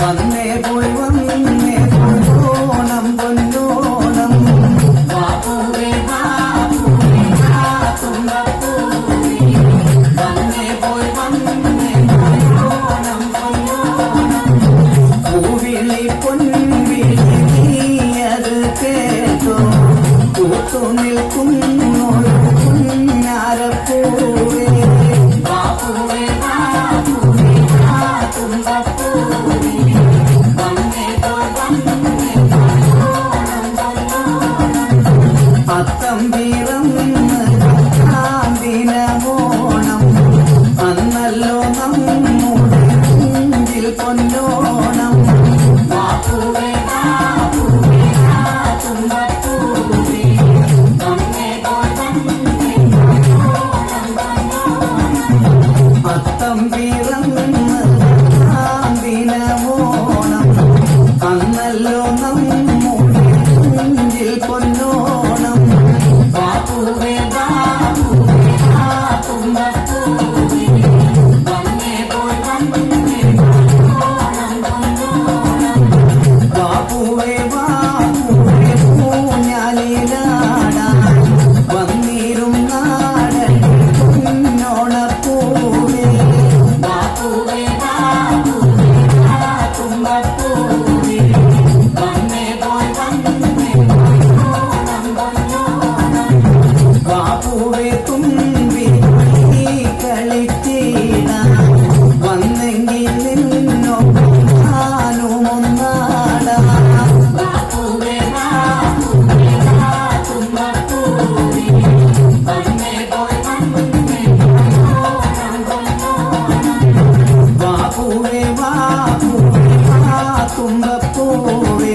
വന്നേ പോയി ഓണം പൊന്നോണം ബാപ്പുവേ ബാപ്പുവേ തുമ്പപ്പൂവേ വന്നേ പോയി ഓണം പൊന്നോണം പൂവിളി പൊൻവിളി നീയത് കേട്ടോ പൂത്തു നിൽക്കുന്നൊരു കുഞ്ഞാരപ്പൂവേ ബാപ്പുവേ ബാപ്പുവേ തുമ്പപ്പൂവേ അത്തം പിറന്നോണം അന്നല്ലോ നമ്മുടെ നെഞ്ചിൽ പൊന്നോണം ബാപ്പുവേ ബാപ്പുവേ തുമ്പപ്പൂവേ അത്തം പിറന്നോണം അന്നല്ലോ നമ്മുടെ നെഞ്ചിൽ പൊന്നോണം ബാപ്പുവേ ബാപ്പുവേ തുമ്പപ്പൂവേ വന്നേ പോയി ബാപ്പുവേ ബാപ്പുവേ പൂഞ്ഞാലിലാടാൻ വന്നിരും നാടൻ പൊന്നോണപ്പൂവേ ബാപ്പുവേ ബാപ്പുവേ തുമ്പപ്പൂവേ വന്നേ പോയി ബാപ്പുവേ തുമ്പി കളിച്ചിടാൻ വന്നെങ്കിൽ നിന്നൊപ്പം ഞാനും ഒന്നാടാം ബാപ്പുവേ ബാപ്പുവേ തുമ്പപ്പൂവേ വന്നേ പോയി ബാപ്പുവേ ബാപ്പുവേ തുമ്പപ്പൂവേ